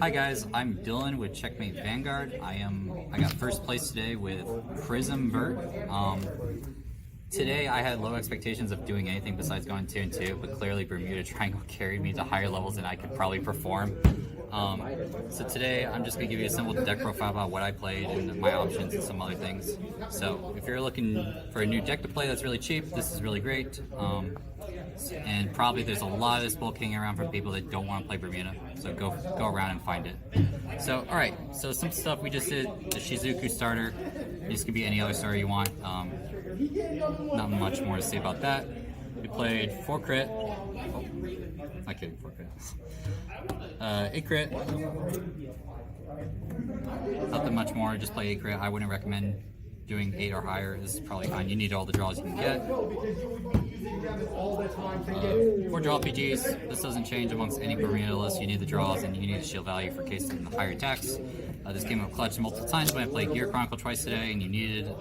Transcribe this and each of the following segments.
Hi guys, I'm Dylan with Checkmate Vanguard. I got first place today with Prism Vert. Today I had low expectations of doing anything besides going 2 and 2, but clearly Bermuda Triangle carried me to higher levels than I could probably perform. So today I'm just going to give you a simple deck profile about what I played and my options and some other things. So if you're looking for a new deck to play that's really cheap, this is really great. And probably there's a lot of this bull kicking around for people that don't want to play Bermuda, so go around and find it. So alright, so some stuff we just did, the Shizuku starter. This could be any other starter you want. Not much more to say about that. We played 4 crit. Oh, not kidding, 4 crit. 8 crit. Nothing much more, just play 8 crit. I wouldn't recommend doing 8 or higher. This is probably fine. You need all the draws you can get. 4 draw PGs. This doesn't change amongst any Bermuda list. You need the draws and you need the shield value for cases in the higher attacks. This came up clutch multiple times when I played Gear Chronicle twice today and you needed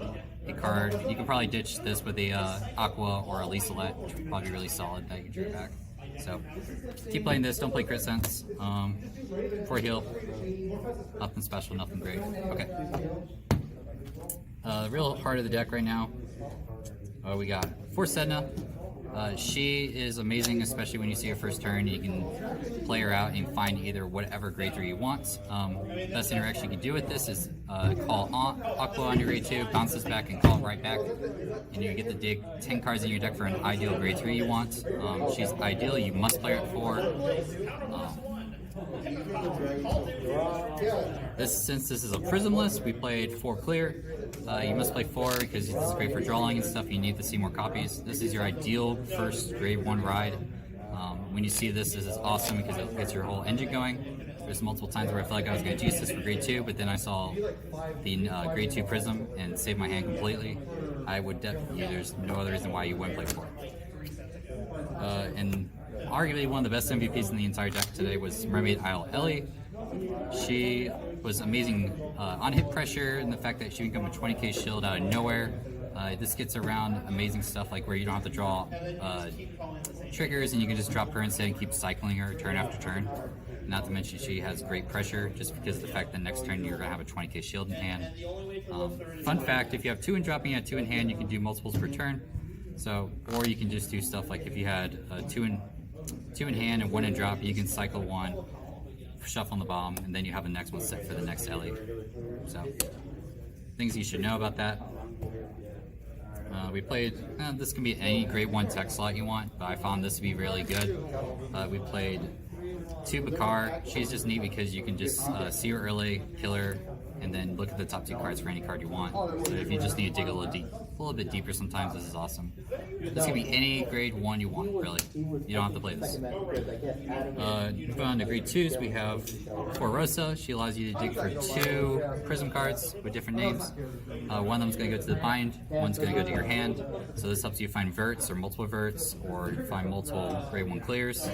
a card. You can probably ditch this with a Aqua or a Lisalet, which would probably be really solid that you drew back. So keep playing this, don't play Crit Sense. 4 heal. Nothing special, nothing great. Okay. The real heart of the deck right now, we got 4 Sedna. She is amazing, especially when you see her first turn. You can play her out and find either whatever grade 3 you want. Best interaction you can do with this is call Aqua on your grade 2, bounce this back and call it right back. And you get to dig 10 cards in your deck for an ideal grade 3 you want. She's ideal, you must play her at 4. Since this is a Prism list, we played 4 clear. You must play 4 because it's great for drawing and stuff. You need to see more copies. This is your ideal first grade 1 ride. When you see this is awesome because it gets your whole engine going. There's multiple times where I felt like I was going to use this for grade 2, but then I saw the grade 2 Prism and saved my hand completely. I would definitely, there's no other reason why you wouldn't play 4. And arguably one of the best MVPs in the entire deck today was Mermaid Isle Ellie. She was amazing on hit pressure and the fact that she can come with 20k shield out of nowhere. This gets around amazing stuff like where you don't have to draw triggers and you can just drop her instead and keep cycling her turn after turn. Not to mention she has great pressure just because of the fact that next turn you're going to have a 20k shield in hand. Fun fact, if you have 2 in drop and you have 2 in hand, you can do multiples per turn. So, or you can just do stuff like if you had 2 in hand and 1 in drop, you can cycle 1, shuffle on the bottom, and then you have the next one set for the next Ellie. So, things you should know about that. We played, this can be any grade 1 tech slot you want, but I found this to be really good. We played 2 Bakar. She's just neat because you can just see her early, kill her, and then look at the top 2 cards for any card you want. So if you just need to dig a little bit deeper sometimes, this is awesome. This can be any grade 1 you want, really. You don't have to play this. Moving on to grade 2s, we have 4 Rosa. She allows you to dig for 2 Prism cards with different names. One of them is going to go to the bind, one's going to go to your hand. So this helps you find verts or multiple verts, or find multiple grade 1 clears.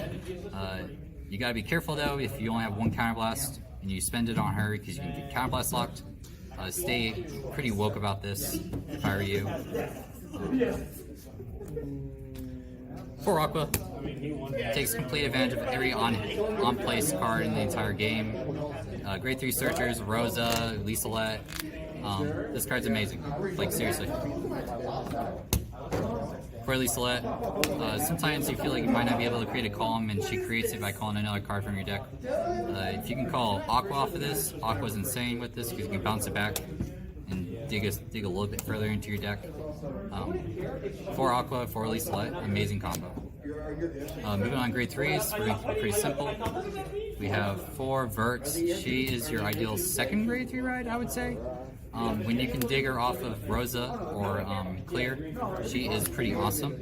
You gotta be careful though, if you only have 1 counterblast and you spend it on her because you can get counterblast locked. Stay pretty woke about this if I were you. 4 Aqua takes complete advantage of every on-place card in the entire game. Grade 3 Searchers, Rosa, Lisalet. This card's amazing, like seriously. For Lisalet, sometimes you feel like you might not be able to create a column and she creates it by calling another card from your deck. If you can call Aqua off of this, Aqua's insane with this because you can bounce it back and dig a little bit further into your deck. 4 Aqua, 4 Lisalet, amazing combo. Moving on grade 3s, we're going to keep it pretty simple. We have 4 Verts. She is your ideal 2nd grade 3 ride, I would say. When you can dig her off of Rosa or Clear, she is pretty awesome.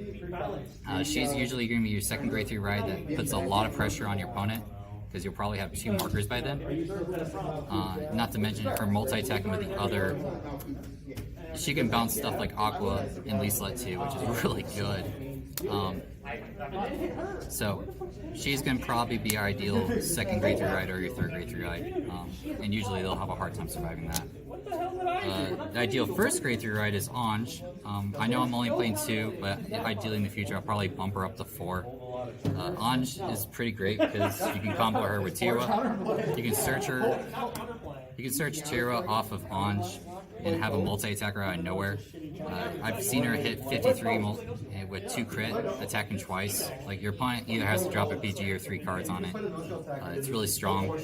She's usually going to be your 2nd grade 3 ride that puts a lot of pressure on your opponent because you'll probably have 2 markers by then. Not to mention her multi-attacking with the other. She can bounce stuff like Aqua and Lisalet too, which is really good. So she's going to probably be our ideal 2nd grade 3 ride or your 3rd grade 3 ride, and usually they'll have a hard time surviving that. The ideal 1st grade 3 ride is Ange. I know I'm only playing 2, but ideally in the future I'll probably bump her up to 4. Ange is pretty great because you can combo her with Tira. You can search her. You can search Tira off of Ange and have a multi-attacker out of nowhere. I've seen her hit 53 with 2 crit, attacking twice. Like, your opponent either has to drop a PG or 3 cards on it. It's really strong.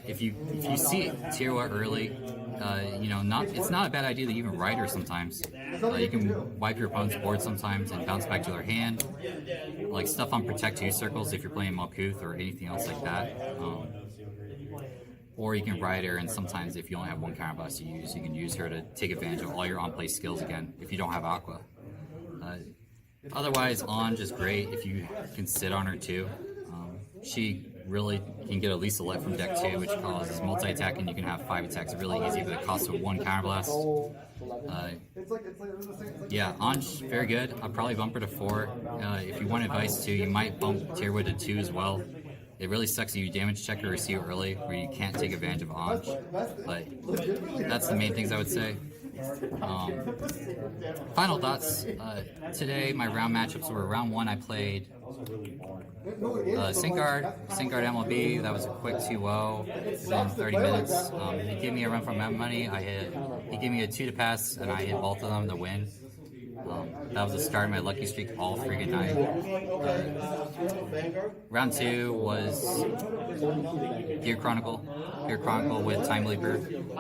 If you see Tira early, it's not a bad idea to even ride her sometimes. You can wipe your opponent's board sometimes and bounce back to their hand. Like stuff on Protect 2 circles if you're playing Malkuth or anything else like that. Or you can ride her, and sometimes if you only have 1 counterblast to use, you can use her to take advantage of all your on-play skills again if you don't have Aqua. Otherwise, Ange is great if you can sit on her too. She really can get at least a let from deck 2, which causes multi-attack, and you can have 5 attacks really easy, but it costs 1 counterblast. Yeah, Ange, very good. I'll probably bump her to 4. If you want advice too, you might bump Tierwood to 2 as well. It really sucks if you damage check or receive early where you can't take advantage of Ange, but that's the main things I would say. Final thoughts. Today my round matchups were round 1 I played Vanguard MLB. That was a quick 2-0 within 30 minutes. He gave me a run for my money. He gave me a 2 to pass, and I hit both of them to win. That was the start of my lucky streak all freaking night. Round 2 was Gear Chronicle with Time Leaper.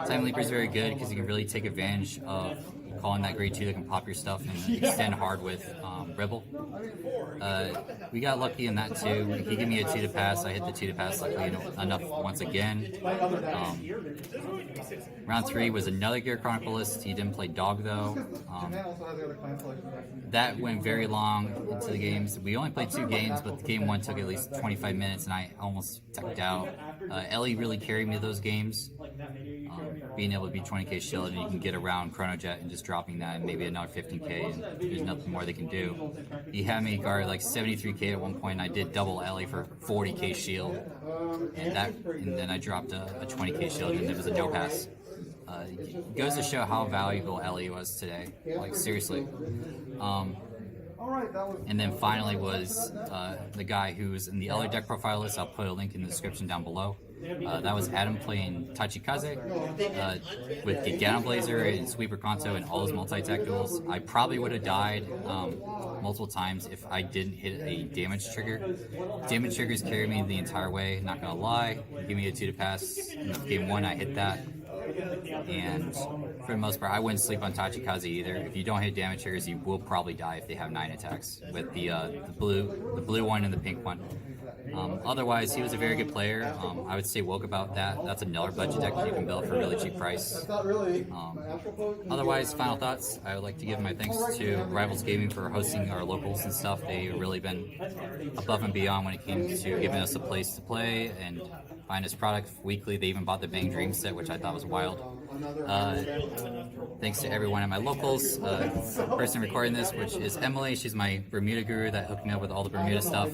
Time Leaper is very good because you can really take advantage of calling that grade 2 that can pop your stuff and extend hard with Rebel. We got lucky in that too. He gave me a 2 to pass. I hit the 2 to pass luckily enough once again. Round 3 was another Gear Chroniclist. He didn't play Dog though. That went very long into the games. We only played 2 games, but the game 1 took at least 25 minutes, and I almost teched out. Ellie really carried me those games. Being able to be 20k shield, and you can get around Chrono Jet and just dropping that and maybe another 15k, and there's nothing more they can do. He had me guard like 73k at one point, and I did double Ellie for 40k shield, and then I dropped a 20k shield, and it was a no pass. It goes to show how valuable Ellie was today, like seriously. And then finally was the guy who's in the other deck profile list. I'll put a link in the description down below. That was Adam playing Tachikaze with Gigano Blazer and Sweeper Kanto and all his multi-attack duels. I probably would have died multiple times if I didn't hit a damage trigger. Damage triggers carry me the entire way, not gonna lie. Give me a 2 to pass. In game 1 I hit that. And for the most part, I wouldn't sleep on Tachikaze either. If you don't hit damage triggers, you will probably die if they have 9 attacks with the blue one and the pink one. Otherwise, he was a very good player. I would stay woke about that. That's another budget deck that you can build for a really cheap price. Otherwise, final thoughts. I would like to give my thanks to Rivals Gaming for hosting our locals and stuff. They've really been above and beyond when it came to giving us a place to play and find us product weekly. They even bought the Bang Dream set, which I thought was wild. Thanks to everyone at my locals. Person recording this, which is Emily. She's my Bermuda guru that hooked me up with all the Bermuda stuff.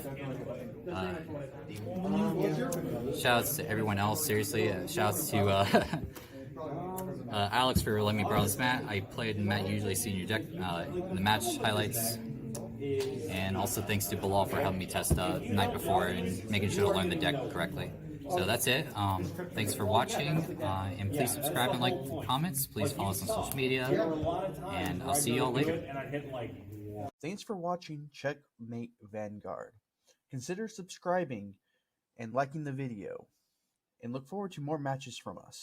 Shoutouts to everyone else, seriously. Shoutouts to Alex for letting me borrow this mat. I played in Matt usually seen your deck in the match highlights. And also thanks to Bilal for helping me test the night before and making sure to learn the deck correctly. So that's it. Thanks for watching, and please subscribe and like comments. Please follow us on social media, and I'll see you all later. Thanks for watching Checkmate Vanguard. Consider subscribing and liking the video, and look forward to more matches from us.